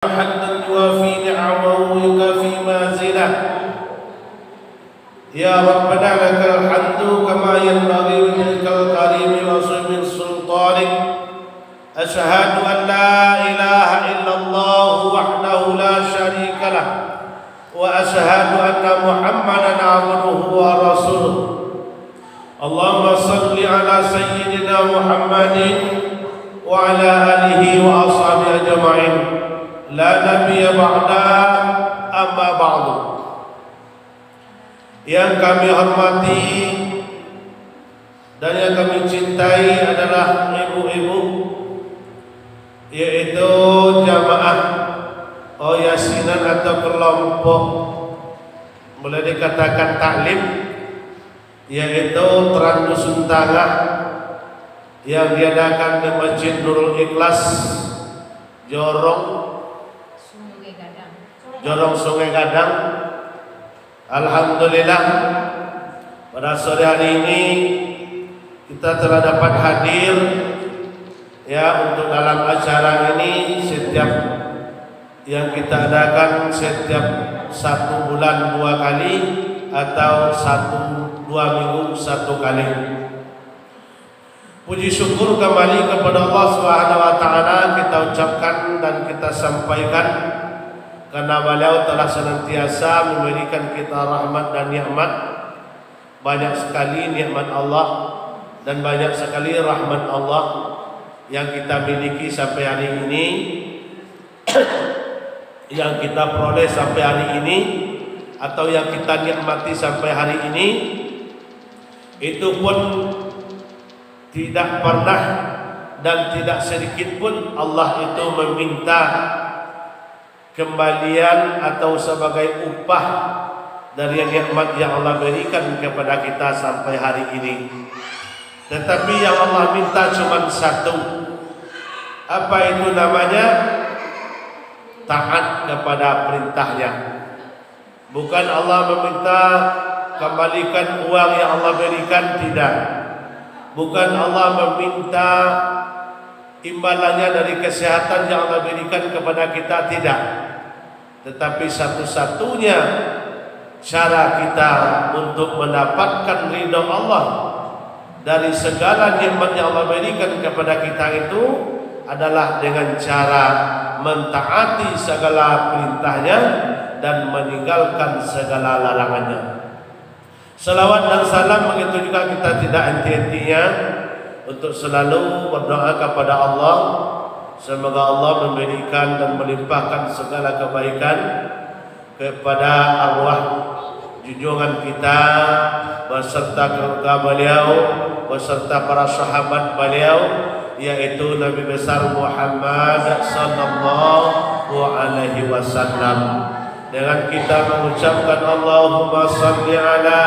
حمدا يوافي نعمه ويكافي مازله. يا ربنا لك الحمد كما ينبغي لملك الكريم وعظيم سلطانك. أشهد أن لا إله إلا الله وحده لا شريك له، وأشهد أن محمدا عبده ورسوله. اللهم صل على سيدنا محمد وعلى آله وأصحابه أجمعين. La nabiyya ba'da, amma ba'du. Yang kami hormati dan yang kami cintai adalah ibu-ibu, yaitu jamaah yasinan atau kelompok, boleh dikatakan taklim, yaitu Trans Tengah yang diadakan di Masjid Nurul Ikhlas Jorong Sungai Gadang. Alhamdulillah, pada sore hari ini kita telah dapat hadir untuk dalam acara ini. Setiap yang kita adakan setiap 1 bulan 2 kali atau 1-2 minggu 1 kali. Puji syukur kembali kepada Allah Subhanahu wa taala kita ucapkan dan kita sampaikan, karena beliau telah senantiasa memberikan kita rahmat dan nikmat. Banyak sekali nikmat Allah dan banyak sekali rahmat Allah yang kita miliki sampai hari ini, yang kita peroleh sampai hari ini, atau yang kita nikmati sampai hari ini. Itu pun tidak pernah dan tidak sedikit pun Allah itu meminta kembalian atau sebagai upah dari nikmat yang Allah berikan kepada kita sampai hari ini. Tetapi yang Allah minta cuma satu. Apa itu namanya? Taat kepada perintahnya. Bukan Allah meminta kembalikan uang yang Allah berikan, tidak. Bukan Allah meminta imbalannya dari kesehatan yang Allah berikan kepada kita, tidak. Tetapi satu-satunya cara kita untuk mendapatkan ridha Allah dari segala nikmat yang Allah berikan kepada kita itu adalah dengan cara mentaati segala perintahnya dan meninggalkan segala larangannya. Salawat dan salam begitu juga kita tidak henti-hentinya untuk selalu berdoa kepada Allah, semoga Allah memberikan dan melimpahkan segala kebaikan kepada arwah junjungan kita beserta keluarga beliau, beserta para sahabat beliau, yaitu Nabi besar Muhammad sallallahu alaihi wasallam. Dengan kita mengucapkan Allahumma salli ala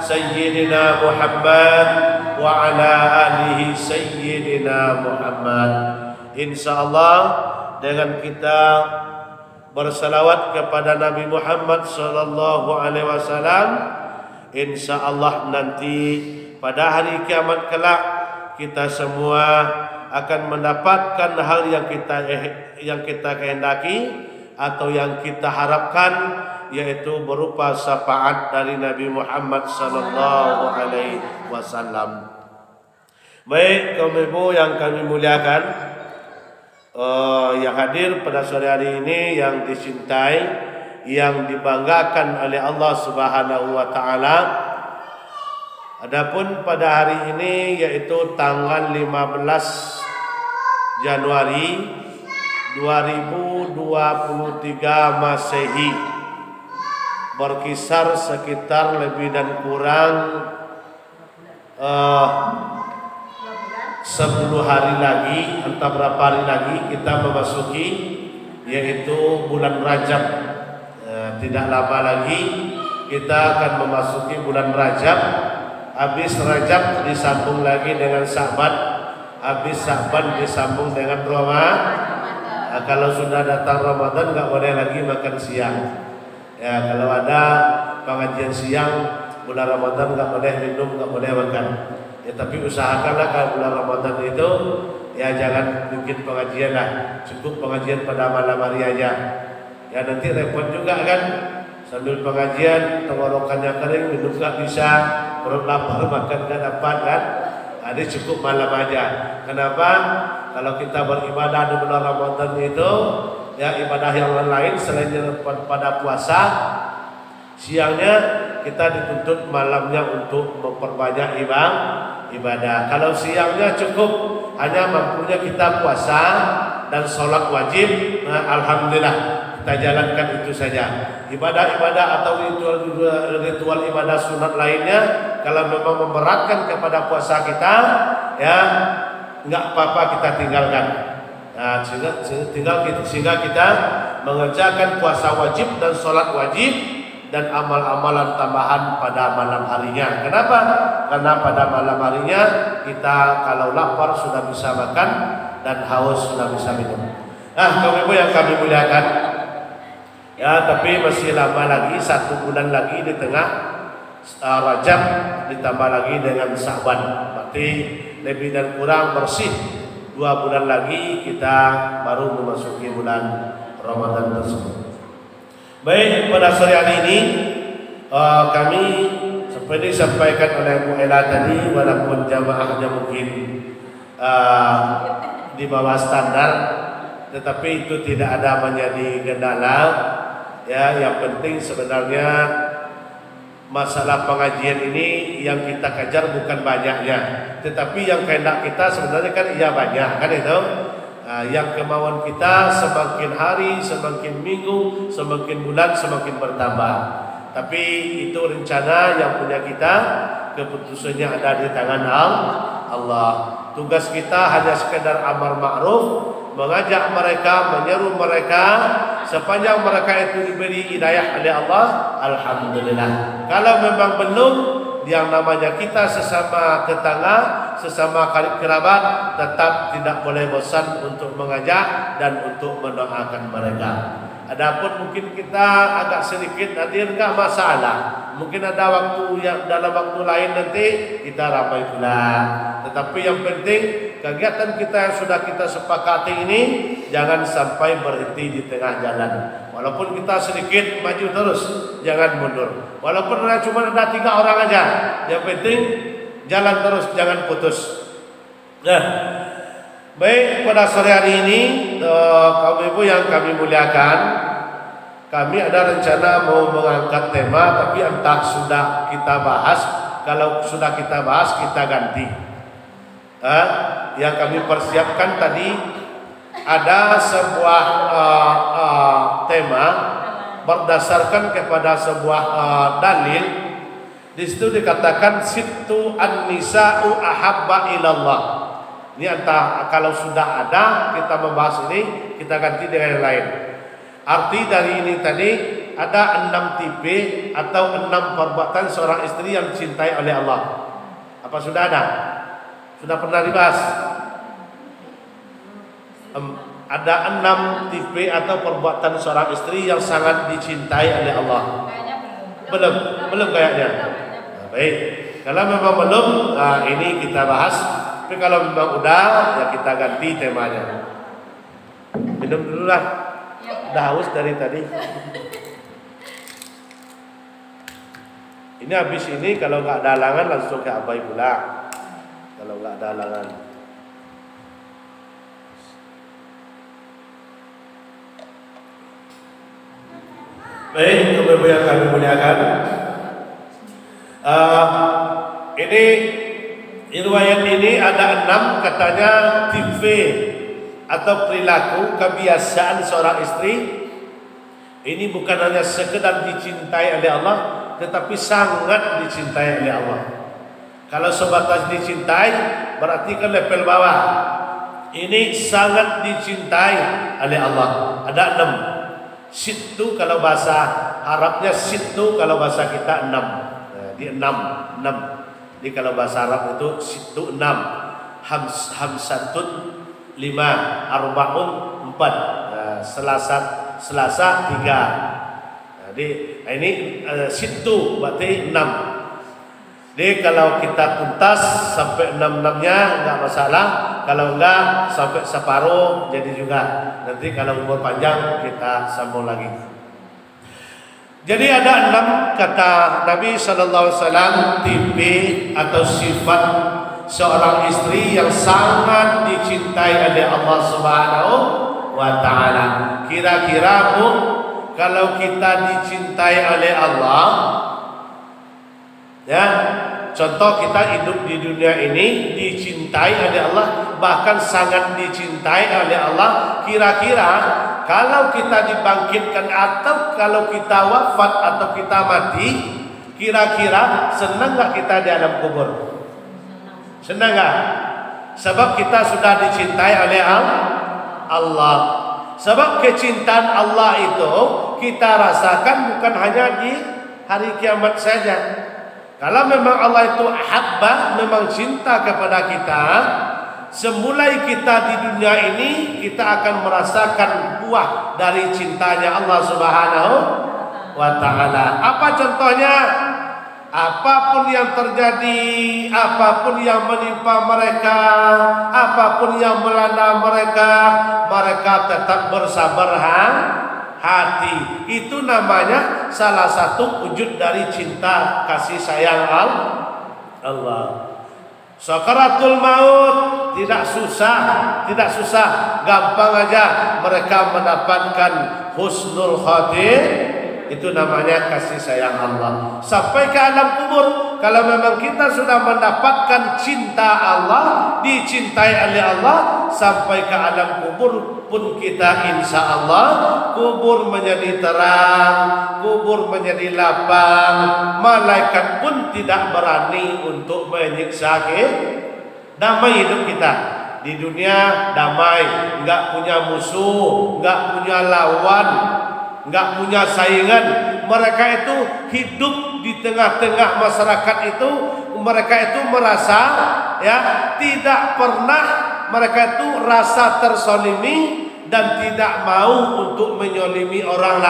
sayyidina Muhammad wa ala alihi sayyidina Muhammad. Insyaallah dengan kita bersalawat kepada Nabi Muhammad sallallahu alaihi wasallam, insyaallah nanti pada hari kiamat kelak kita semua akan mendapatkan hal yang kita kehendaki atau yang kita harapkan, yaitu berupa syafaat dari Nabi Muhammad sallallahu alaihi wasallam. Baik kaum ibu yang kami muliakan, yang hadir pada sore hari ini, yang dicintai, yang dibanggakan oleh Allah Subhanahu wa taala. Adapun pada hari ini, yaitu tanggal 15 Januari 2023 Masehi, berkisar sekitar lebih dan kurang 10 hari lagi, entah berapa hari lagi kita memasuki yaitu bulan Rajab. Tidak lama lagi kita akan memasuki bulan Rajab. Habis Rajab disambung lagi dengan Sya'ban, habis Sya'ban disambung dengan Ramadan. Kalau sudah datang Ramadan nggak boleh lagi makan siang. Ya, kalau ada pengajian siang bulan Ramadan nggak boleh minum, nggak boleh makan. Ya, tapi usahakanlah kalau bulan Ramadan itu ya jangan bikin pengajian lah, cukup pengajian pada malam hari aja. Ya nanti repot juga kan, sambil pengajian tenggorokannya kering, minum nggak bisa, perut lapar makan nggak dapat kan. Jadi cukup malam aja. Kenapa? Kalau kita beribadah di bulan Ramadan itu, ya ibadah yang lain selain pada puasa, siangnya kita dituntut malamnya untuk memperbanyak ibadah. Kalau siangnya cukup hanya mampunya kita puasa dan sholat wajib, nah, alhamdulillah kita jalankan itu saja. Ibadah-ibadah atau ritual ibadah sunat lainnya, kalau memang memberatkan kepada puasa kita, ya nggak apa-apa kita tinggalkan. Nah, sehingga kita mengerjakan puasa wajib dan sholat wajib dan amal-amalan tambahan pada malam harinya. Kenapa? Karena pada malam harinya kita kalau lapar sudah bisa makan dan haus sudah bisa minum. Nah, kaum ibu yang kami muliakan, ya tapi masih lama lagi, 1 bulan lagi di tengah Rajab, ditambah lagi dengan Sya'ban, berarti lebih dan kurang bersih 2 bulan lagi kita baru memasuki bulan Ramadan tersebut. Baik, pada sore hari ini kami seperti disampaikan oleh Bu Ella tadi, walaupun jamaahnya mungkin di bawah standar, tetapi itu tidak ada menjadi kendala. Ya, yang penting sebenarnya masalah pengajian ini yang kita kejar bukan banyaknya, tetapi yang kehendak kita sebenarnya kan iya banyak kan itu. Yang kemauan kita semakin hari, semakin minggu, semakin bulan semakin bertambah. Tapi itu rencana yang punya kita, keputusannya ada di tangan Allah. Tugas kita hanya sekedar amar ma'ruf, mengajak mereka, menyeru mereka, sepanjang mereka itu diberi hidayah oleh Allah, alhamdulillah. Kalau memang belum, yang namanya kita sesama tetangga, sesama karib kerabat, tetap tidak boleh bosan untuk mengajak dan untuk mendoakan mereka. Adapun mungkin kita agak sedikit hadir enggak masalah. Mungkin ada waktu yang dalam waktu lain nanti kita ramai pula. Tetapi yang penting kegiatan kita yang sudah kita sepakati ini jangan sampai berhenti di tengah jalan. Walaupun kita sedikit maju terus, jangan mundur. Walaupun cuma ada 3 orang aja, yang penting jalan terus, jangan putus. Nah, baik, pada sore hari ini kaum ibu yang kami muliakan, kami ada rencana mau mengangkat tema, tapi entah sudah kita bahas. Kalau sudah kita bahas, kita ganti. Yang kami persiapkan tadi ada sebuah tema berdasarkan kepada sebuah dalil. Di situ dikatakan sittu an-nisa'u ahabba ilallah. Ini entah kalau sudah ada kita membahas ini, kita ganti dengan yang lain. Arti dari ini tadi ada 6 tipe atau 6 perbuatan seorang istri yang dicintai oleh Allah. Apa sudah ada? Sudah pernah dibahas? Ada 6 tipe atau perbuatan seorang istri yang sangat dicintai oleh Allah. Belum kayaknya. Nah, baik. Kalau memang belum, ini kita bahas. Tapi kalau memang udah, ya kita ganti temanya. Minum dulu lah. Udah haus dari tadi. Ini habis ini kalau nggak ada halangan langsung ke Abai pula. Kalau nggak ada halangan. Baik, Ibu yang kami muliakan, ini riwayat ini ada 6 katanya tipe atau perilaku kebiasaan seorang istri. Ini bukan hanya sekedar dicintai oleh Allah, tetapi sangat dicintai oleh Allah. Kalau sebatas dicintai berarti kan level bawah. Ini sangat dicintai oleh Allah. Ada 6. Sittu kalau bahasa Arabnya sittu, kalau bahasa kita 6. Nah, di 6. Jadi kalau bahasa Arab itu sittu 6. Hamsatun 5, arbaun 4, selasa 3. Jadi ini sittu berarti 6. Jadi kalau kita tuntas sampai 6-6-nya enggak masalah. kalau enggak sampai separuh jadi juga. Nanti kalau umur panjang kita sambung lagi. Jadi ada 6 kata Nabi sallallahu alaihi wasallam tipe atau sifat seorang istri yang sangat dicintai oleh Allah Subhanahu wa taala. Kira-kira Bu, kalau kita dicintai oleh Allah, ya, contoh kita hidup di dunia ini dicintai oleh Allah, bahkan sangat dicintai oleh Allah. Kira-kira kalau kita dibangkitkan atau kalau kita wafat atau kita mati, kira-kira senang gak kita di alam kubur? Senang gak? Sebab kita sudah dicintai oleh Allah. Sebab kecintaan Allah itu kita rasakan bukan hanya di hari kiamat saja. Kalau memang Allah itu habba, memang cinta kepada kita, semulai kita di dunia ini kita akan merasakan buah dari cintanya Allah Subhanahu wa taala. Apa contohnya? Apapun yang terjadi, apapun yang menimpa mereka, apapun yang melanda mereka, mereka tetap bersabar hati. Itu namanya salah satu wujud dari cinta kasih sayang Allah. Sakaratul maut tidak susah, gampang aja mereka mendapatkan husnul khatimah. Itu namanya kasih sayang Allah. Sampai ke alam kubur, kalau memang kita sudah mendapatkan cinta Allah, dicintai oleh Allah, sampai ke alam kubur pun kita insya Allah kubur menjadi terang, kubur menjadi lapang. Malaikat pun tidak berani untuk menyiksa kita. Damai hidup kita di dunia, damai, enggak punya musuh, enggak punya lawan, enggak punya saingan. Mereka itu hidup di tengah-tengah masyarakat itu, mereka itu merasa ya tidak pernah mereka itu rasa tersolimi dan tidak mau untuk menyolimi orang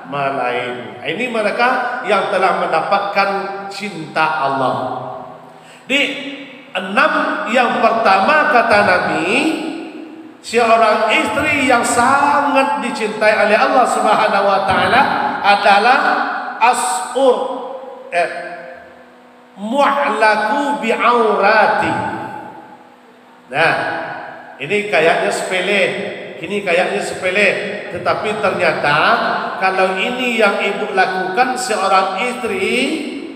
lain. Ini mereka yang telah mendapatkan cinta Allah. Di 6 yang pertama kata Nabi, seorang istri yang sangat dicintai oleh Allah Subhanahu wa taala adalah mu'laku bi'aurati. Nah, ini kayaknya sepele, tetapi ternyata kalau ini yang ibu lakukan seorang istri,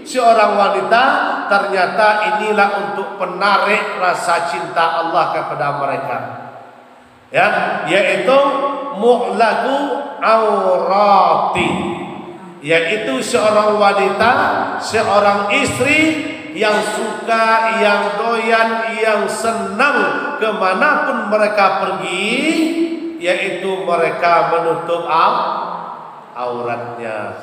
seorang wanita, ternyata inilah untuk penarik rasa cinta Allah kepada mereka. Ya, yaitu mu'laku aurati, yaitu seorang wanita, seorang istri yang suka, yang doyan, yang senang kemanapun mereka pergi, yaitu mereka menutup auratnya.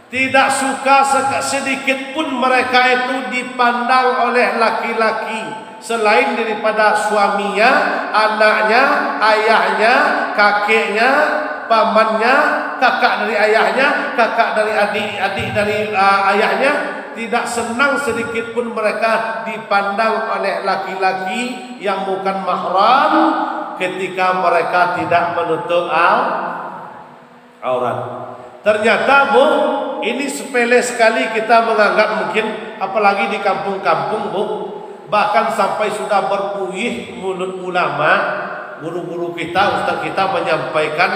Tidak suka sedikit pun mereka itu dipandang oleh laki-laki selain daripada suaminya, anaknya, ayahnya, kakeknya, pamannya, kakak dari ayahnya, kakak dari adik dari ayahnya. Tidak senang sedikit pun mereka dipandang oleh laki-laki yang bukan mahram ketika mereka tidak menutup aurat. Ternyata Bu, ini sepele sekali kita menganggap mungkin, apalagi di kampung-kampung Bu, bahkan sampai sudah berbuih mulut ulama, guru-guru kita, ustaz kita menyampaikan,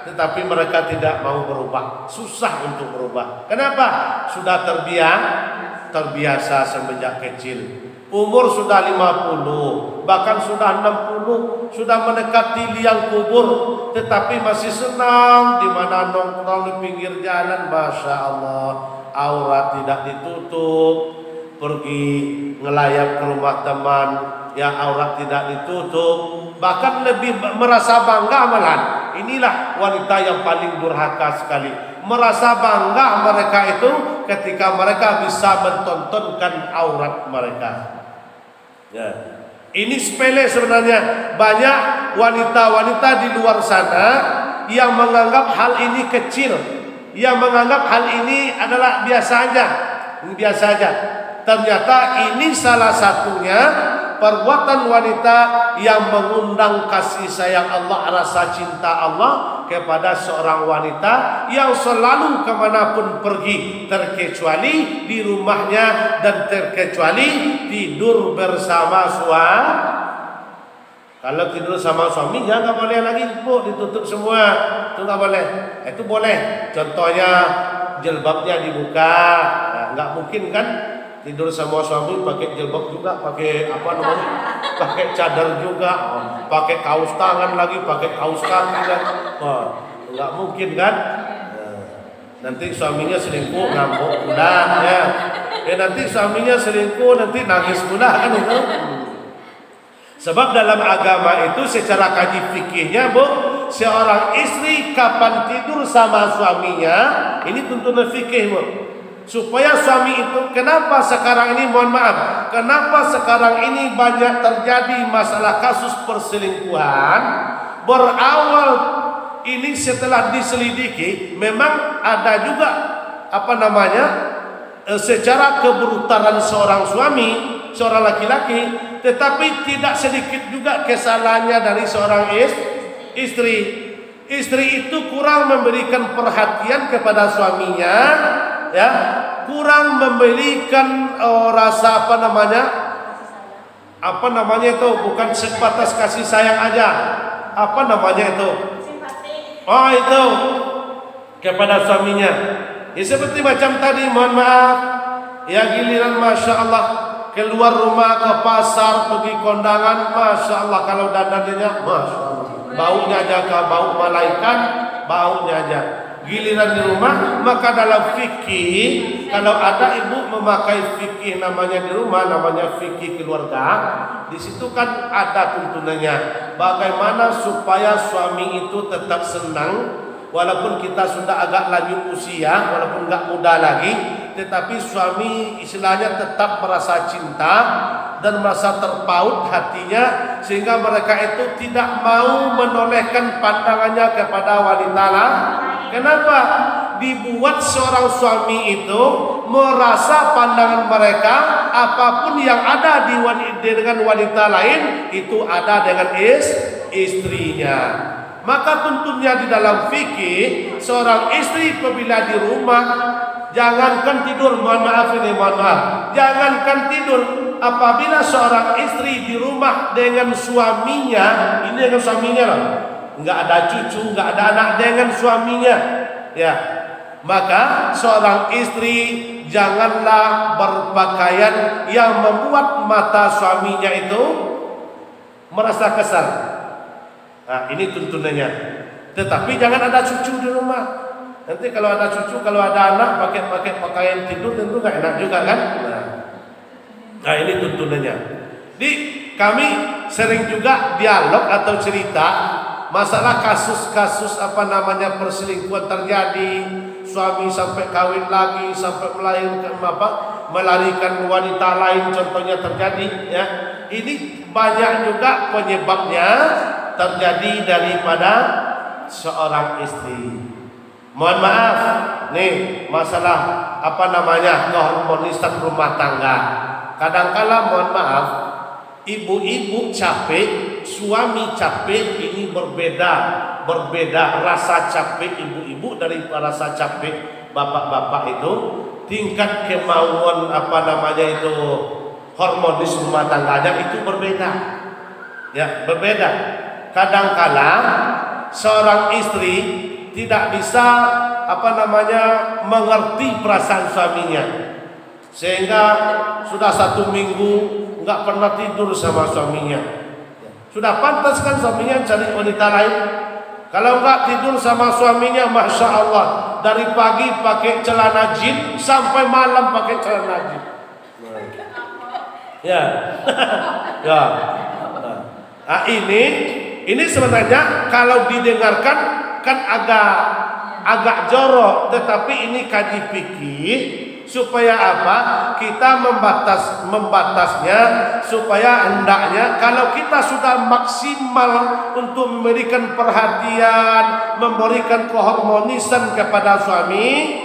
tetapi mereka tidak mau berubah, susah untuk berubah. Kenapa? Sudah terbiasa semenjak kecil. Umur sudah 50, bahkan sudah 60, sudah mendekati liang kubur, tetapi masih senang di mana nongkrong di pinggir jalan, masya Allah, aurat tidak ditutup, pergi ngelayap ke rumah teman, ya aurat tidak ditutup, bahkan lebih merasa bangga malahan. Inilah wanita yang paling durhaka sekali. Merasa bangga mereka itu ketika mereka bisa mentontonkan aurat mereka. Ya. Ini sepele sebenarnya. Banyak wanita-wanita di luar sana yang menganggap hal ini kecil, yang menganggap hal ini adalah biasa aja. Ternyata ini salah satunya perbuatan wanita yang mengundang kasih sayang Allah, rasa cinta Allah kepada seorang wanita yang selalu kemanapun pergi, terkecuali di rumahnya dan terkecuali tidur bersama suami. Kalau tidur sama suaminya nggak boleh lagi, Bu, ditutup semua, itu nggak boleh. Itu boleh, contohnya jilbabnya dibuka, nah, nggak mungkin kan tidur sama suami pakai jilbab juga, pakai apa namanya, pakai cadar juga, pakai kaos tangan lagi, pakai kaos kaki kan, nggak mungkin kan. Nanti suaminya selingkuh, ngambek pula, ya. Nanti suaminya selingkuh, nanti nangis pula kan itu. Sebab dalam agama itu secara kaji fikihnya, Bu, seorang istri kapan tidur sama suaminya, ini tuntunan fikih, Bu. Supaya suami itu, kenapa sekarang ini, mohon maaf, kenapa sekarang ini banyak terjadi masalah kasus perselingkuhan? Berawal ini setelah diselidiki, memang ada juga apa namanya, secara kebrutalan seorang suami, seorang laki-laki, tetapi tidak sedikit juga kesalahannya dari seorang istri. Istri itu kurang memberikan perhatian kepada suaminya, ya, kurang memberikan rasa apa namanya itu, bukan sebatas kasih sayang aja, apa namanya itu, oh itu kepada suaminya. Ya seperti macam tadi, mohon maaf, ya giliran masya Allah keluar rumah ke pasar, pergi kondangan, masya Allah kalau dandannya, masya Allah, baunya jaga bau malaikat, baunya aja. Giliran di rumah, maka dalam fikih, kalau ada ibu memakai fikih namanya di rumah, namanya fikih keluarga, di situ kan ada tuntunannya, bagaimana supaya suami itu tetap senang. Walaupun kita sudah agak lanjut usia, walaupun nggak muda lagi, tetapi suami istilahnya tetap merasa cinta dan merasa terpaut hatinya, sehingga mereka itu tidak mau menolehkan pandangannya kepada wanita lain. Kenapa? Dibuat seorang suami itu merasa pandangan mereka, apapun yang ada dengan wanita lain itu ada dengan istrinya. Maka tentunya di dalam fikih, seorang istri apabila di rumah, jangankan tidur, mohon maaf, jangankan tidur, apabila seorang istri di rumah dengan suaminya, ini dengan suaminya loh, nggak ada cucu, nggak ada anak, dengan suaminya, ya, maka seorang istri janganlah berpakaian yang membuat mata suaminya itu merasa kesal. Nah, ini tuntunannya. Tetapi jangan ada cucu di rumah. Nanti kalau ada cucu, kalau ada anak pakai pakaian tidur, tentu nggak enak juga kan? Nah, ini tuntunannya. Di kami sering juga dialog atau cerita masalah kasus-kasus apa namanya perselingkuhan terjadi, suami sampai kawin lagi, sampai melarikan wanita lain, contohnya terjadi, ya. Ini banyak juga penyebabnya terjadi daripada seorang istri. Mohon maaf, nih masalah apa namanya keharmonisan rumah tangga. Kadangkala mohon maaf, ibu-ibu capek, suami capek, ini berbeda rasa capek ibu-ibu dari rasa capek bapak-bapak itu. Tingkat kemauan apa namanya itu harmonis rumah tangganya itu berbeda, ya, berbeda. Kadangkala seorang istri tidak bisa apa namanya mengerti perasaan suaminya, sehingga sudah 1 minggu nggak pernah tidur sama suaminya. Sudah pantas kan suaminya cari wanita lain? Kalau nggak tidur sama suaminya, masya Allah, dari pagi pakai celana jin sampai malam pakai celana jin. Ya, ya. Nah, ini sebenarnya kalau didengarkan kan agak jorok, tetapi ini kaji fikih supaya apa? Kita membatasnya supaya hendaknya kalau kita sudah maksimal untuk memberikan perhatian, memberikan keharmonisan kepada suami,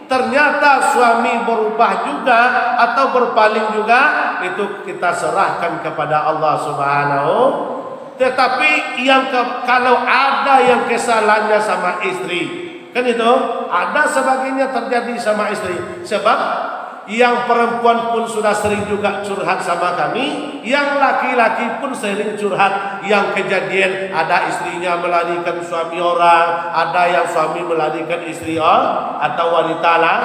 ternyata suami berubah juga atau berpaling juga, itu kita serahkan kepada Allah Subhanahu. Tetapi kalau ada yang kesalahannya sama istri, kan itu ada sebagainya terjadi sama istri. Sebab yang perempuan pun sudah sering juga curhat sama kami, yang laki-laki pun sering curhat. Yang kejadian ada istrinya melarikan suami orang, ada yang suami melarikan istri orang atau wanita lah.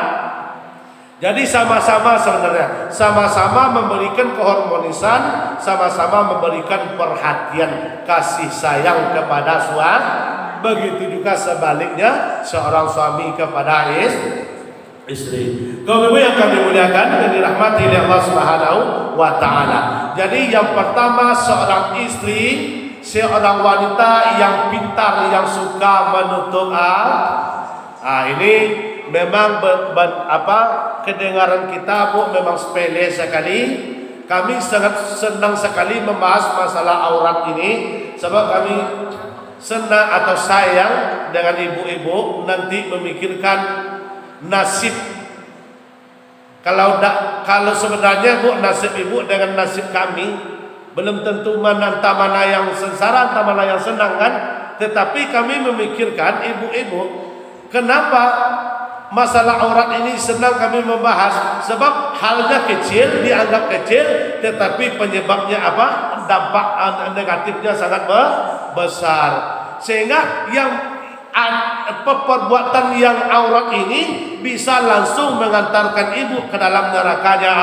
Jadi sama-sama sebenarnya, sama-sama memberikan keharmonisan, sama-sama memberikan perhatian, kasih sayang kepada suami. Begitu juga sebaliknya seorang suami kepada istri. Kaum ibu yang kami muliakan dan dirahmati oleh Allah Subhanahu wa taala. Jadi yang pertama, seorang istri, seorang wanita yang pintar, yang suka menutup ini memang kedengaran kita Bu memang sepele sekali. Kami sangat senang sekali membahas masalah aurat ini, sebab kami senang atau sayang dengan ibu-ibu nanti memikirkan nasib. Kalau sebenarnya Bu, nasib ibu dengan nasib kami belum tentu mana yang sengsara, entah mana yang senang kan. Tetapi kami memikirkan ibu-ibu, kenapa masalah aurat ini senang kami membahas? Sebab halnya kecil, dianggap kecil, tetapi penyebabnya apa? Dampak negatifnya sangat besar. Sehingga yang perbuatan yang aurat ini bisa langsung mengantarkan ibu ke dalam nerakanya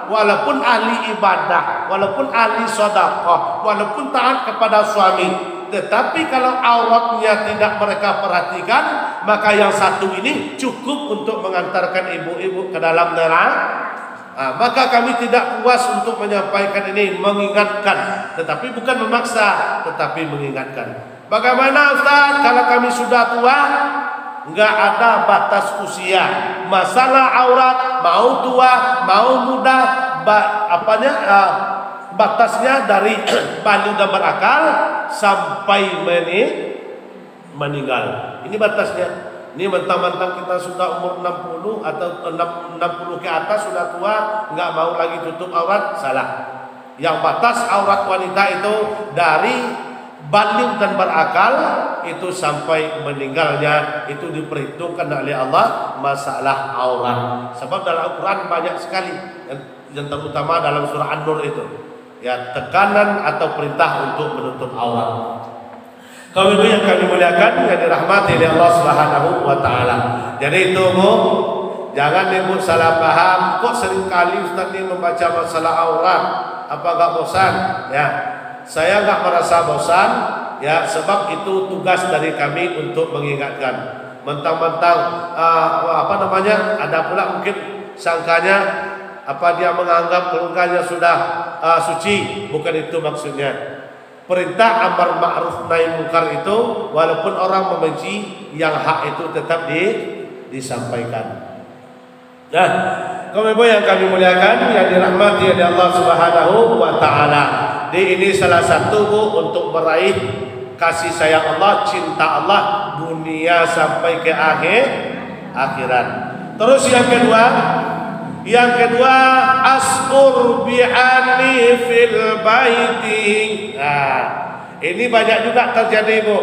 walaupun ahli ibadah, walaupun ahli sedekah, walaupun taat kepada suami. Tetapi kalau auratnya tidak mereka perhatikan, maka yang satu ini cukup untuk mengantarkan ibu-ibu ke dalam neraka. Maka kami tidak puas untuk menyampaikan ini, mengingatkan, tetapi bukan memaksa, tetapi mengingatkan. Bagaimana Ustaz kalau kami sudah tua? Enggak ada batas usia. Masalah aurat mau tua, mau muda, batasnya dari balik dan berakal sampai meninggal. Ini batasnya. Ini mentang-mentang kita sudah umur 60 atau 60 ke atas sudah tua, enggak mau lagi tutup aurat, salah. Yang batas aurat wanita itu dari balik dan berakal itu sampai meninggalnya, itu diperhitungkan oleh Allah masalah aurat. Sebab dalam Al-Quran banyak sekali yang terutama dalam surah An-Nur itu ya tekanan atau perintah untuk menutup aurat. Kaum ibu yang kami muliakan yang dirahmati oleh Allah Subhanahu wa taala. Jadi itu Bu, jangan ibu salah paham. Kok seringkali Ustaz ini membaca masalah aurat, apa enggak bosan? Ya, saya enggak merasa bosan ya, sebab itu tugas dari kami untuk mengingatkan. Mentang-mentang ada pula mungkin sangkanya dia menganggap keluarganya sudah suci, bukan itu maksudnya. Perintah amar ma'ruf nahi munkar itu walaupun orang membenci, yang hak itu tetap disampaikan. Nah, kaum ibu yang kami muliakan yang dirahmati oleh Allah Subhanahu wa taala. Ini salah satu Bu untuk meraih kasih sayang Allah, cinta Allah dunia sampai ke akhirat. Terus yang kedua asqur bi'ani fil baiti. Ini banyak juga terjadi Bu.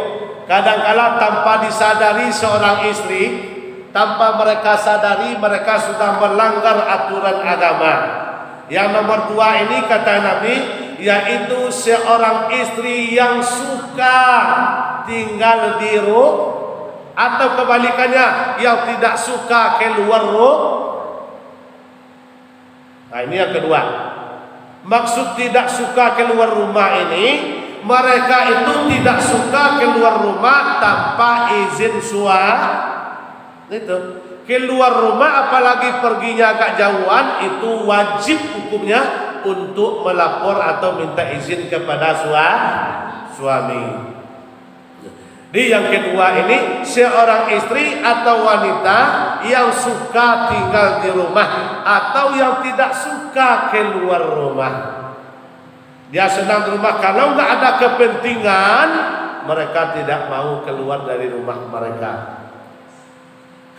Kadang-kala tanpa disadari seorang istri, tanpa mereka sadari mereka sudah melanggar aturan agama. Yang nomor 2 ini kata Nabi, yaitu seorang istri yang suka tinggal di rumah, atau kebalikannya yang tidak suka keluar rumah. Nah, ini yang kedua. Maksud tidak suka keluar rumah ini, mereka itu tidak suka keluar rumah tanpa izin suami. Itu keluar rumah apalagi perginya agak jauhan, itu wajib hukumnya untuk melapor atau minta izin kepada suami. Di yang kedua ini, seorang istri atau wanita yang suka tinggal di rumah atau yang tidak suka keluar rumah. Dia senang di rumah, kalau nggak ada kepentingan mereka tidak mau keluar dari rumah mereka.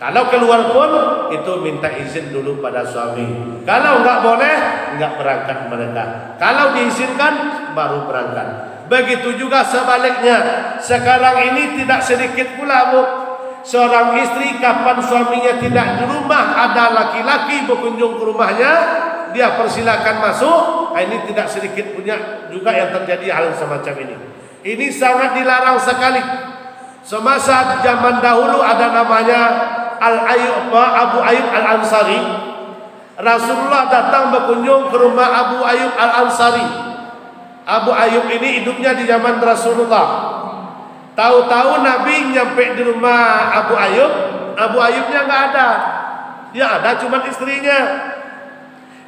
Kalau keluar pun itu minta izin dulu pada suami. Kalau enggak boleh, enggak berangkat mereka. Kalau diizinkan, baru berangkat. Begitu juga sebaliknya. Sekarang ini tidak sedikit pula, Bu. Seorang istri kapan suaminya tidak di rumah, ada laki-laki berkunjung ke rumahnya, dia persilakan masuk. Ini tidak sedikit punya juga yang terjadi hal semacam ini. Ini sangat dilarang sekali. Semasa zaman dahulu ada namanya Abu Ayyub Al-Ansari. Rasulullah datang berkunjung ke rumah Abu Ayyub Al-Ansari. Abu Ayyub ini hidupnya di zaman Rasulullah. Tahu-tahu Nabi nyampe di rumah Abu Ayyubnya nggak ada. Dia ada cuma istrinya.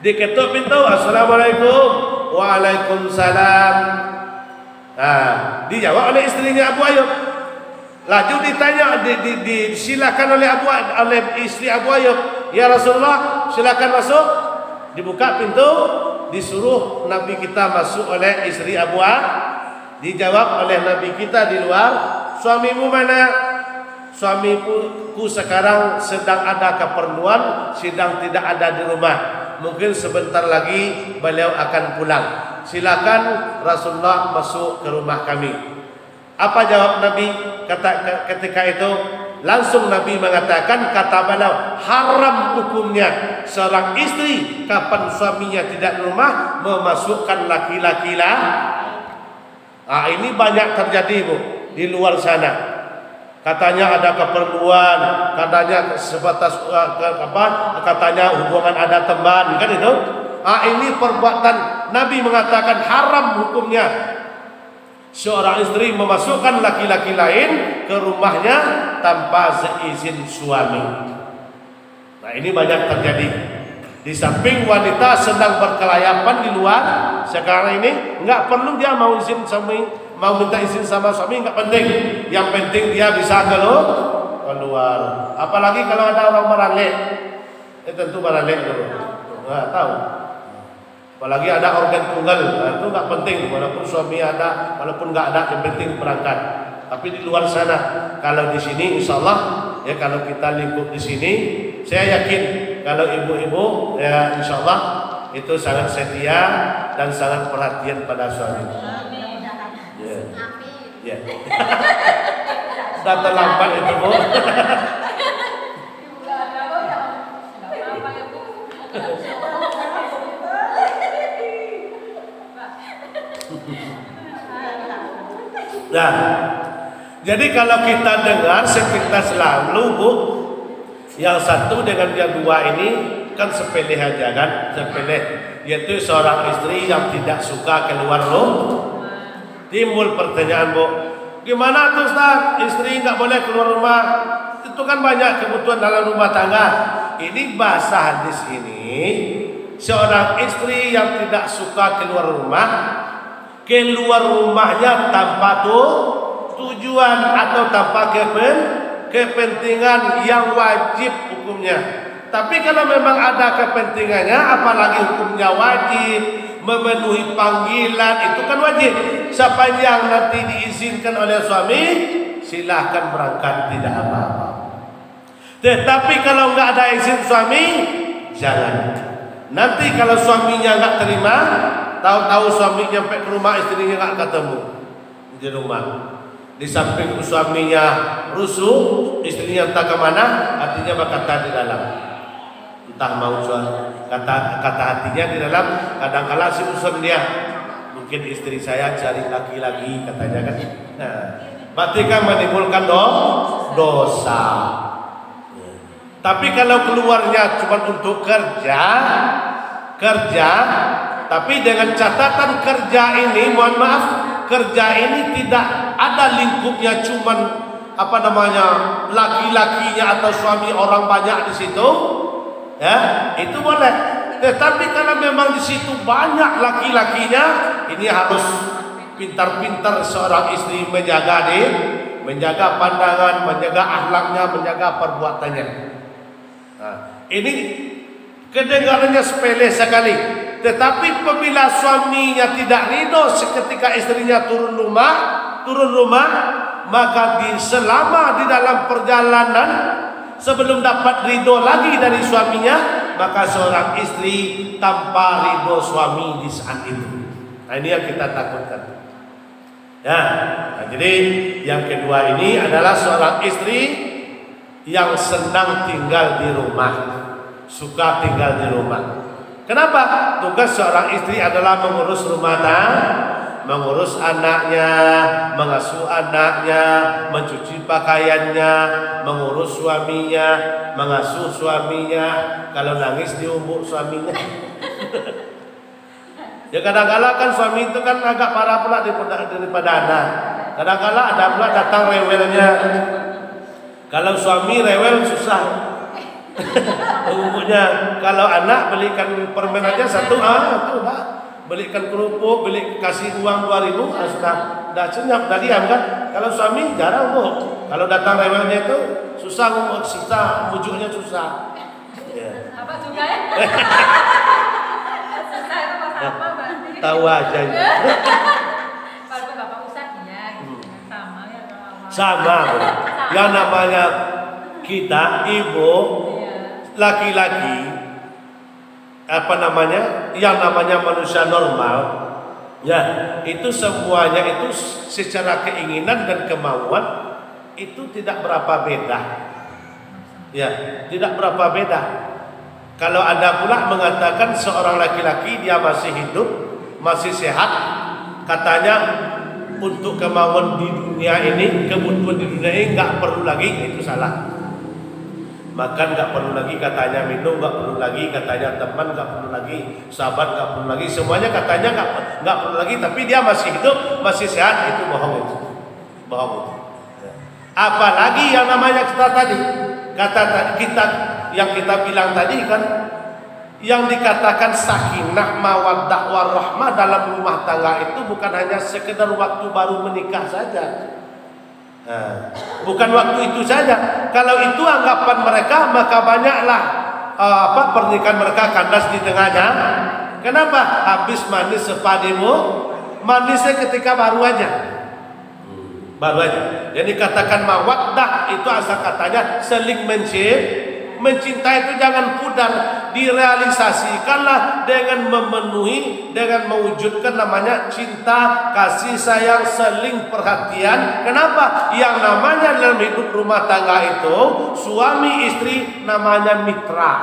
Diketuk pintu, assalamualaikum, waalaikumsalam. Nah, dijawab oleh istrinya Abu Ayyub. Laju ditanya, disilakan oleh istri Abu Ayyub, ya Rasulullah, silakan masuk. Dibuka pintu, disuruh Nabi kita masuk oleh istri Abu Ayyub. Dijawab oleh Nabi kita di luar, suamimu mana? Suamiku sekarang sedang ada keperluan, sedang tidak ada di rumah. Mungkin sebentar lagi beliau akan pulang. Silakan Rasulullah masuk ke rumah kami. Apa jawab Nabi ketika itu? Langsung Nabi mengatakan, kata beliau, haram hukumnya seorang istri kapan suaminya tidak di rumah memasukkan laki-laki lah. Nah, ini banyak terjadi, Bu, di luar sana. Katanya ada keperluan, katanya sebatas katanya hubungan ada teman, kan itu? Ah, ini perbuatan. Nabi mengatakan haram hukumnya seorang istri memasukkan laki-laki lain ke rumahnya tanpa seizin suami. Nah, ini banyak terjadi. Di samping wanita sedang berkelayapan di luar sekarang ini, nggak perlu dia mau izin suami, mau minta izin sama suami, nggak penting. Yang penting dia bisa keluar. Apalagi kalau ada orang meralek, tentu meralek dulu, nggak tahu. Apalagi ada organ tunggal, itu nggak penting. Walaupun suami ada, walaupun nggak ada, yang penting berangkat. Tapi di luar sana, kalau di sini, insya Allah, ya kalau kita lingkup di sini, saya yakin kalau ibu-ibu, ya insya Allah itu sangat setia dan sangat perhatian pada suami. Ya. Ya. Sudah terlambat itu, Bu. Nah, jadi kalau kita dengar sekitar selalu, Bu, yang satu dengan yang dua ini kan sepele aja kan, sepele, yaitu seorang istri yang tidak suka keluar rumah. Timbul pertanyaan, Bu, gimana tuh Ustaz, istri nggak boleh keluar rumah? Itu kan banyak kebutuhan dalam rumah tangga. Ini bahasa hadis ini, seorang istri yang tidak suka keluar rumahnya tanpa tujuan atau tanpa kepentingan yang wajib hukumnya. Tapi kalau memang ada kepentingannya, apalagi hukumnya wajib, memenuhi panggilan, itu kan wajib. Sepanjang nanti diizinkan oleh suami, silahkan berangkat, tidak apa-apa. Tetapi kalau nggak ada izin suami, jangan. Nanti kalau suaminya nggak terima, tahu-tahu suami nyampe ke rumah, istrinya nggak ketemu di rumah. Di samping suaminya rusuh, istrinya entah kemana, hatinya berkata di dalam. Entah mau kata hatinya di dalam, kadang-kala si usun dia, mungkin istri saya cari laki-laki, katanya kan. Nah, berarti kan menimbulkan dosa. Tapi kalau keluarnya cuma untuk kerja, tapi dengan catatan kerja ini, mohon maaf, kerja ini tidak ada lingkupnya cuman laki-lakinya atau suami orang banyak di situ, ya itu boleh. Tetapi kalau memang di situ banyak laki-lakinya, ini harus pintar-pintar seorang istri menjaga pandangan, menjaga akhlaknya, menjaga perbuatannya. Nah, ini kedengarannya sepele sekali, tetapi apabila suaminya tidak ridho seketika istrinya turun rumah, maka selama di dalam perjalanan sebelum dapat ridho lagi dari suaminya, maka seorang istri tanpa ridho suami di saat itu. Nah, ini yang kita takutkan. Ya, nah, jadi yang kedua ini adalah seorang istri yang senang tinggal di rumah, suka tinggal di rumah. Kenapa? Tugas seorang istri adalah mengurus rumah tangga, mengurus anaknya, mengasuh anaknya, mencuci pakaiannya, mengurus suaminya, mengasuh suaminya. Kalau nangis diumbuk suaminya. Ya kadang-kadang kan suami itu kan agak parah pula daripada anak. Kadang-kadang ada pula datang rewelnya. Kalau suami rewel susah. Umumnya kalau anak belikan permen aja satu, itu Pak. Belikan kerupuk, kasih uang 2.000, sudah senyap, dah diam kan. Kalau suami jarang Bu. Kalau datang rewelnya itu susah ngomong, mujuknya susah. Ya. Apa juga ya? Susah itu pas apa berarti? Tahu aja. Kalau Bapak Ustadz ya, sama ya kalau Sama. Yang namanya kita ibu laki-laki yang namanya manusia normal, ya itu semuanya itu secara keinginan dan kemauan itu tidak berapa beda, ya tidak berapa beda. Kalau ada pula mengatakan seorang laki-laki dia masih hidup, masih sehat, katanya untuk kemauan di dunia ini, kebutuhan di dunia ini nggak perlu lagi, itu salah. Makan nggak perlu lagi katanya, minum nggak perlu lagi katanya, teman nggak perlu lagi, sahabat nggak perlu lagi, semuanya katanya nggak perlu lagi, tapi dia masih hidup, masih sehat, itu bohong itu, bohong itu. Apalagi yang namanya kita yang kita bilang tadi kan, yang dikatakan sakinah, mawaddah, warahmah dalam rumah tangga itu bukan hanya sekedar waktu baru menikah saja. Nah, bukan waktu itu saja. Kalau itu anggapan mereka, maka banyaklah pernikahan mereka kandas di tengahnya. Kenapa? Habis manis sepadimu, manisnya ketika baru aja. Baru aja. Jadi katakan mawaddah itu asal katanya saling mencintai itu jangan pudar, direalisasikanlah dengan memenuhi, dengan mewujudkan namanya cinta, kasih sayang, saling perhatian. Kenapa? Yang namanya dalam hidup rumah tangga itu suami istri namanya mitra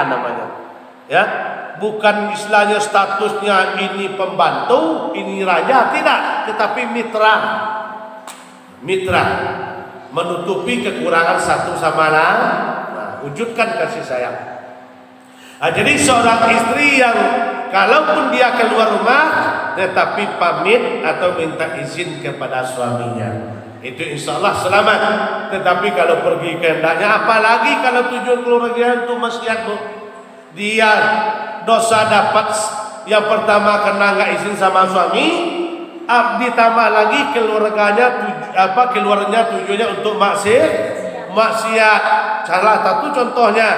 namanya, ya bukan istilahnya statusnya ini pembantu, ini raja, tidak, tetapi mitra, menutupi kekurangan satu sama lain, wujudkan kasih sayang. Nah, jadi seorang istri yang kalaupun dia keluar rumah tetapi pamit atau minta izin kepada suaminya, itu insya Allah selamat. Tetapi kalau pergi kehendaknya, apalagi kalau tujuan keluarga itu maksiat, dia dosa dapat. Yang pertama karena nggak izin sama suami, ditambah lagi keluarnya tujuannya untuk maksiat. Salah satu contohnya,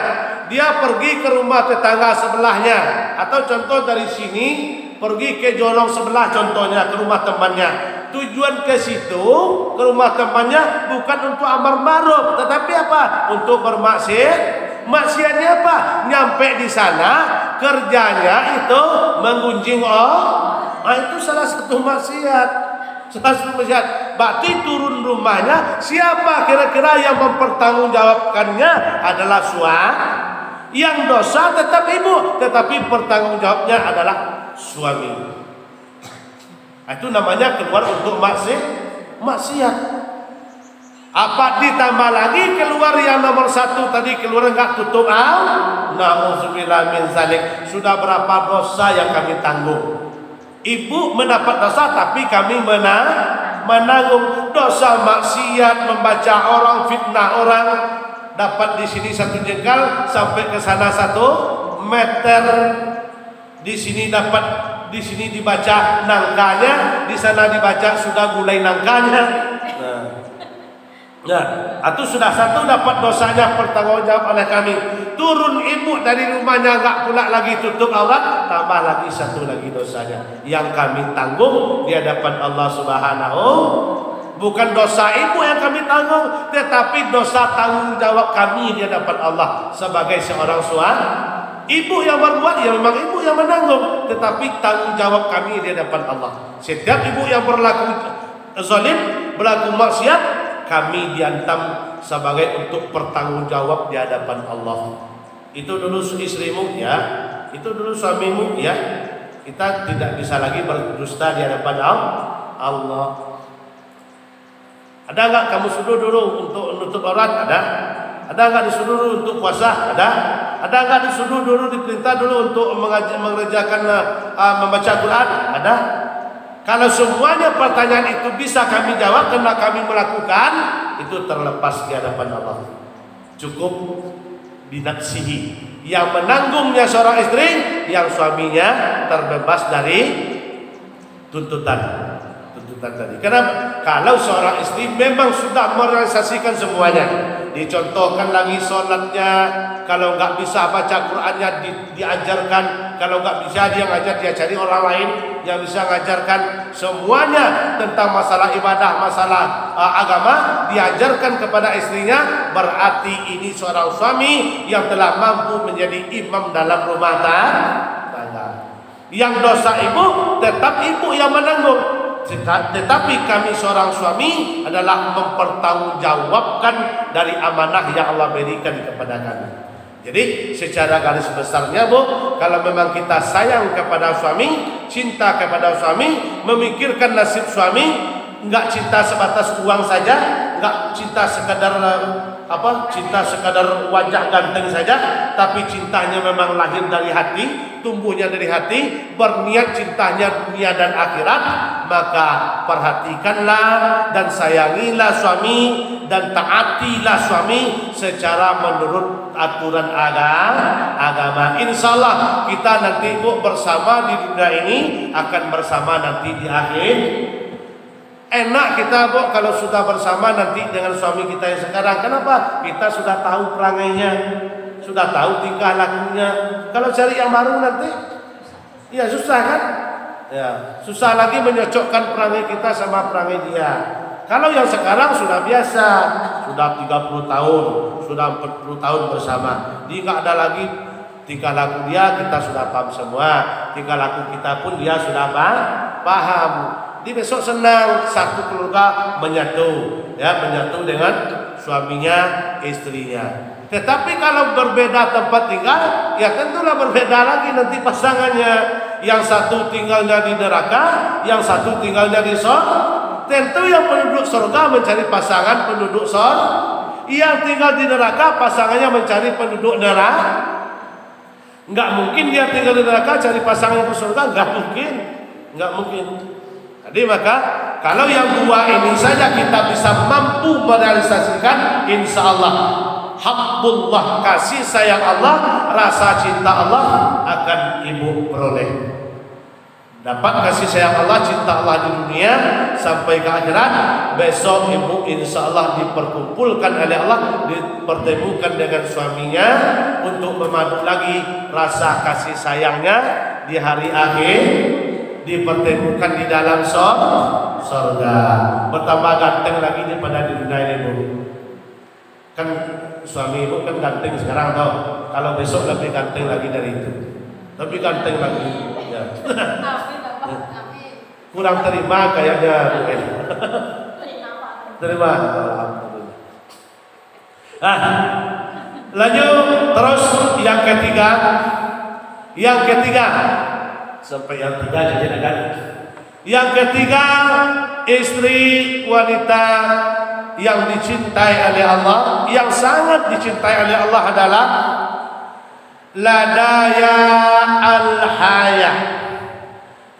dia pergi ke rumah tetangga sebelahnya, atau contoh dari sini pergi ke jorong sebelah, contohnya ke rumah temannya. Tujuan ke situ, ke rumah temannya bukan untuk amar ma'ruf, tetapi apa? Untuk bermaksiat. Maksiatnya apa? Nyampe di sana kerjanya itu menggunjing itu salah satu maksiat. Berarti turun rumahnya, siapa kira-kira yang mempertanggungjawabkannya adalah suami. Yang dosa tetap ibu, tetapi pertanggungjawabnya adalah suami. Itu namanya keluar untuk maksiat. Apa ditambah lagi keluar yang nomor satu tadi, keluar enggak tutup na'udzubillah min zalik. Sudah berapa dosa yang kami tanggung? Ibu mendapat dosa tapi kami menanggung dosa maksiat, membaca orang, fitnah orang. Dapat di sini 1 jengkal sampai ke sana 1 meter. Di sini dibaca nangkanya, di sana dibaca sudah gulai nangkanya. Nah, itu sudah 1 dapat dosanya, pertanggungjawab oleh kami. Turun ibu dari rumahnya enggak pula lagi tutup aurat, tambah lagi 1 lagi dosanya yang kami tanggung di hadapan Allah Subhanahu. Bukan dosa ibu yang kami tanggung, tetapi dosa tanggung jawab kami di hadapan Allah sebagai seorang suami. Ibu yang berbuat, ya memang ibu yang menanggung, tetapi tanggung jawab kami di hadapan Allah. Setiap ibu yang berlaku zalim, berlaku maksiat, kami diantam sebagai untuk bertanggung jawab di hadapan Allah. Itu dulu istrimu ya, itu dulu suamimu ya. Kita tidak bisa lagi berdusta di hadapan Allah. Ada enggak kamu suruh dulu untuk menutup aurat? Ada. Ada enggak disuruh dulu untuk puasa? Ada. Ada enggak disuruh dulu, diperintah dulu untuk mengerjakan membaca Quran? Ada. Kalau semuanya pertanyaan itu bisa kami jawab karena kami melakukan, itu terlepas di hadapan Allah. Cukup binafsihi, yang menanggungnya seorang istri, yang suaminya terbebas dari tuntutan tadi. Karena kalau seorang istri memang sudah merealisasikan semuanya, dicontohkan lagi sholatnya, kalau nggak bisa baca Qurannya diajarkan, kalau nggak bisa dia ngajar, dia cari orang lain yang bisa ngajarkan semuanya tentang masalah ibadah, masalah agama, diajarkan kepada istrinya. Berarti ini seorang suami yang telah mampu menjadi imam dalam rumah tangga. Yang dosa ibu tetap ibu yang menanggung. Tetapi kami seorang suami adalah mempertanggungjawabkan dari amanah yang Allah berikan kepada kami. Jadi secara garis besarnya Bu, kalau memang kita sayang kepada suami, cinta kepada suami, memikirkan nasib suami, enggak cinta sebatas uang saja, enggak cinta sekadar cinta sekadar wajah ganteng saja, tapi cintanya memang lahir dari hati, tumbuhnya dari hati, berniat cintanya dunia dan akhirat, maka perhatikanlah dan sayangilah suami dan taatilah suami secara menurut aturan agama. Insyaallah kita nanti Bu bersama di dunia ini akan bersama nanti di akhir. Enak kita Bu kalau sudah bersama nanti dengan suami kita yang sekarang. Kenapa? Kita sudah tahu perangainya, sudah tahu tingkah lakunya. Kalau cari yang baru nanti, ya susah kan? Ya, susah lagi menyocokkan perangai kita sama perangai dia. Kalau yang sekarang sudah biasa, sudah 30 tahun, sudah 40 tahun bersama, dia nggak ada lagi tingkah laku dia, kita sudah paham semua. Tingkah laku kita pun dia sudah paham. Di besok senang satu keluarga menyatu, ya menyatu dengan suaminya, istrinya. Tetapi kalau berbeda tempat tinggal, ya tentulah berbeda lagi nanti pasangannya. Yang satu tinggalnya di neraka, yang satu tinggalnya di surga. Tentu yang penduduk surga mencari pasangan penduduk surga. Yang tinggal di neraka pasangannya mencari penduduk neraka. Enggak mungkin dia tinggal di neraka cari pasangan di surga, enggak mungkin. Enggak mungkin. Jadi maka kalau yang dua ini saja kita bisa mampu merealisasikan, insya Allah habbullah, kasih sayang Allah, rasa cinta Allah akan ibu peroleh. Dapat kasih sayang Allah, cinta Allah di dunia sampai ke akhirat. Besok ibu insya Allah diperkumpulkan oleh Allah, dipertemukan dengan suaminya untuk memadu lagi rasa kasih sayangnya di hari akhir. Dipertemukan di dalam surga, bertambah ganteng lagi daripada di dunia ini Bu. Kan suami ibu kan ganteng sekarang tau, kalau besok lebih ganteng lagi dari itu, lebih ganteng lagi ya. Kurang terima kayaknya mungkin. Terima. Lanjut terus yang ketiga. Sampai yang tiga jadi kan. Yang ketiga, istri wanita yang dicintai oleh Allah, yang sangat dicintai oleh Allah adalah ladaya al-haya,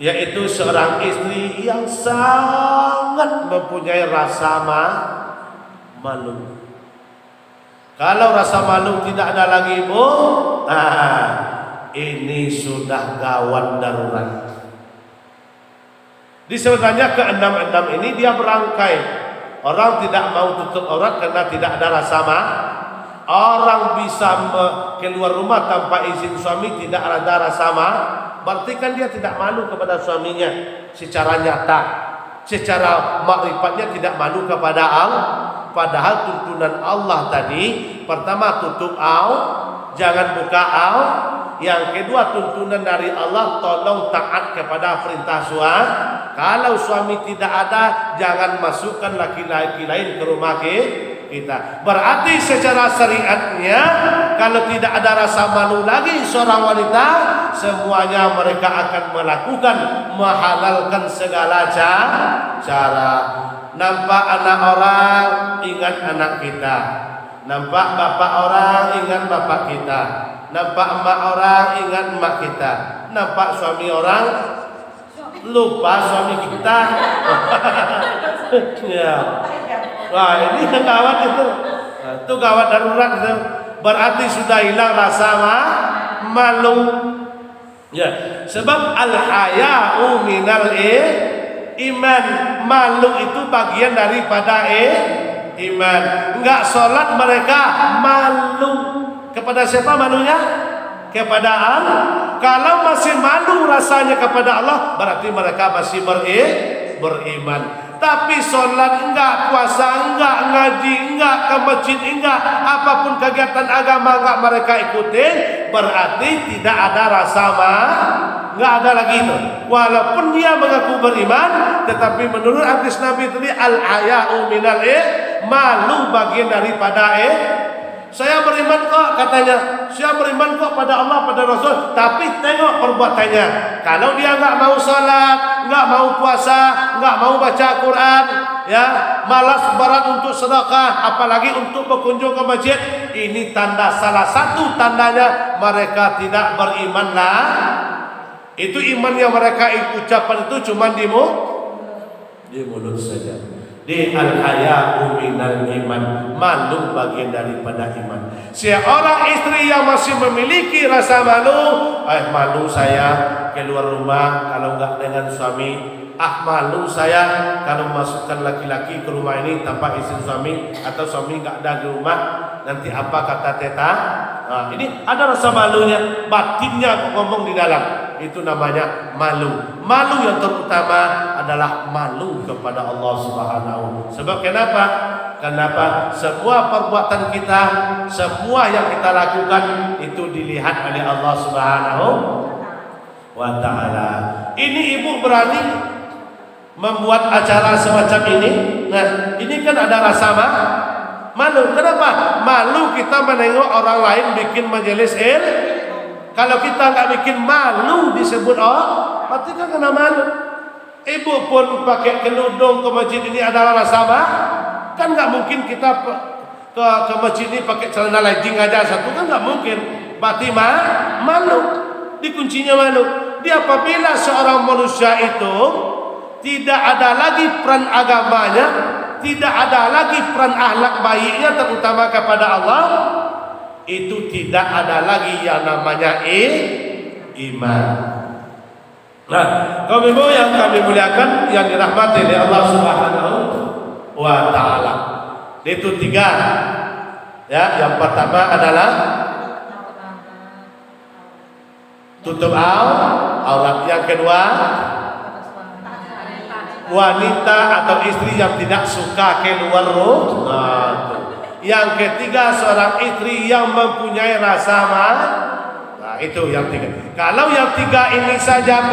yaitu seorang istri yang sangat mempunyai rasa malu. Kalau rasa malu tidak ada lagi Bu, ini sudah gawat darurat. Di sebenarnya keenam-enam ini dia berangkai. Orang tidak mau tutup aurat karena tidak ada rasa Orang bisa keluar rumah tanpa izin suami, tidak ada rasa berarti kan dia tidak malu kepada suaminya secara nyata. secara makrifatnya tidak malu kepada Allah. Padahal tuntunan Allah tadi, pertama tutup aurat, jangan buka aurat. Yang kedua tuntunan dari Allah, tolong taat kepada perintah suami. Kalau suami tidak ada, jangan masukkan laki-laki lain ke rumah kita. Berarti secara syariatnya, kalau tidak ada rasa malu lagi seorang wanita, semuanya mereka akan melakukan, menghalalkan segala cara. Nampak anak orang, ingat anak kita. Nampak bapak orang, ingat bapak kita. Nampak emak orang, ingat emak kita. Nampak suami orang, lupa suami kita. Ya. Wah, ini gawat itu. Itu gawat darurat itu. Berarti sudah hilang rasa malu. Ya, sebab al-haya'u minal iman. Malu itu bagian daripada iman. Enggak sholat mereka malu. Kepada siapa malunya? Kepada Allah. Kalau masih malu rasanya kepada Allah, berarti mereka masih beriman. Tapi sholat enggak, puasa enggak, ngaji enggak, ke masjid enggak, apapun kegiatan agama enggak mereka ikutin, berarti tidak ada rasa enggak ada lagi itu. Walaupun dia mengaku beriman, tetapi menurut hadis Nabi tadi, al-haya'u minal malu bagian daripada saya beriman kok, katanya. Saya beriman kok pada Allah, pada Rasul. Tapi tengok perbuatannya. Kalau dia enggak mau salat, enggak mau puasa, enggak mau baca Quran, ya, malas berat untuk sedekah, apalagi untuk berkunjung ke masjid, ini tanda, salah satu tandanya mereka tidak beriman lah. Itu iman yang mereka ucapkan itu cuma di mulut saja. Di al-haya'u minal iman, malu bagian daripada iman. Seorang istri yang masih memiliki rasa malu, malu saya keluar rumah kalau enggak dengan suami, malu saya kalau masukkan laki-laki ke rumah ini tanpa izin suami, atau suami enggak ada di rumah, nanti apa kata teta. Nah, ini ada rasa malunya, batinnya ngomong di dalam. Itu namanya malu. Malu yang terutama adalah malu kepada Allah Subhanahu. Sebab kenapa? Kenapa? Semua perbuatan kita, semua yang kita lakukan itu dilihat oleh Allah Subhanahu wa taala. Ini ibu berani membuat acara semacam ini. Nah, ini kan ada rasa malu. Kenapa? Malu kita menengok orang lain bikin majelis Kalau kita nggak bikin malu disebut berarti kan kena malu. Ibu pun pakai kerudung ke masjid ini adalah rasa kan nggak mungkin kita ke masjid ini pakai celana legging aja satu, kan nggak mungkin. Berarti malu. Dikuncinya malu. Dia apabila seorang manusia itu tidak ada lagi peran agamanya, tidak ada lagi peran akhlak baiknya terutama kepada Allah, itu tidak ada lagi yang namanya iman. Nah, kaum ibu yang kami muliakan, yang dirahmati oleh Allah Subhanahu wa taala. Itu tiga. Ya, yang pertama adalah tutup aurat. Yang kedua, wanita atau istri yang tidak suka keluar rumah. Yang ketiga, seorang istri yang mempunyai rasa Nah, itu yang tiga. Kalau yang tiga ini saja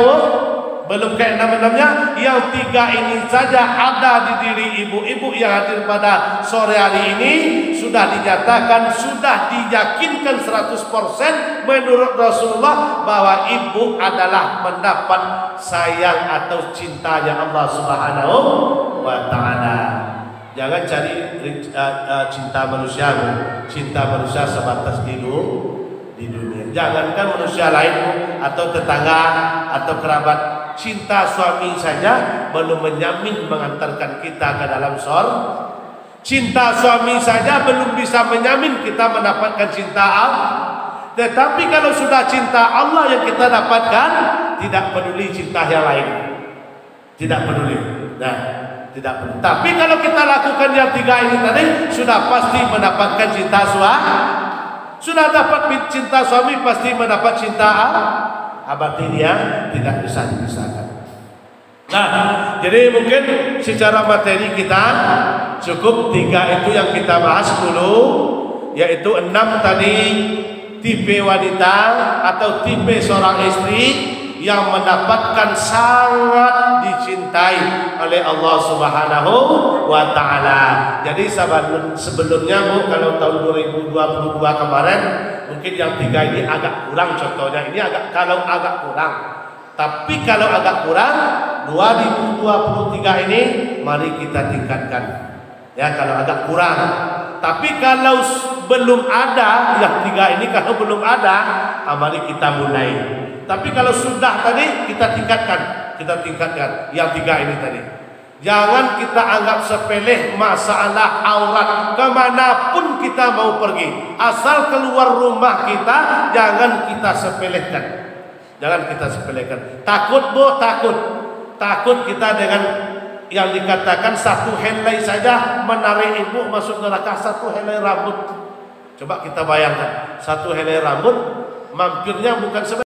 belum keenam-enamnya, yang tiga ini saja ada di diri ibu-ibu yang hadir pada sore hari ini, sudah dinyatakan, sudah diyakinkan 100% menurut Rasulullah bahwa ibu adalah mendapat sayang atau cintanya Allah Subhanahu wa taala. Jangan cari cinta manusia. Cinta manusia sebatas di dunia. Jangankan manusia lain atau tetangga atau kerabat, cinta suami saja belum menjamin mengantarkan kita ke dalam surga. Cinta suami saja belum bisa menjamin kita mendapatkan cinta Allah. Tetapi kalau sudah cinta Allah yang kita dapatkan, tidak peduli cinta yang lain. Tidak peduli. Nah, tidak peduli. Tapi kalau kita lakukan yang tiga ini tadi, sudah pasti mendapatkan cinta suami. Sudah dapat cinta suami, pasti mendapat cinta Allah. Berarti dia tidak bisa dipisahkan. Nah, jadi mungkin secara materi kita cukup 3 itu yang kita bahas dulu, yaitu 6 tadi tipe wanita atau tipe seorang istri yang mendapatkan sangat dicintai oleh Allah Subhanahu wa taala. Jadi sebelumnya Bu, kalau tahun 2022 kemarin mungkin yang 3 ini agak kurang contohnya. Ini agak kurang. Tapi kalau agak kurang 2023 ini mari kita tingkatkan. Ya, kalau agak kurang. Tapi kalau belum ada yang 3 ini, kalau belum ada, mari kita mulai. Tapi kalau sudah tadi kita tingkatkan yang 3 ini tadi. Jangan kita anggap sepele masalah aurat kemanapun kita mau pergi. Asal keluar rumah kita, jangan kita sepelekan. Takut Bu, takut kita dengan yang dikatakan 1 helai saja menarik ibu masuk neraka, 1 helai rambut. Coba kita bayangkan, 1 helai rambut mampirnya bukan sebentar.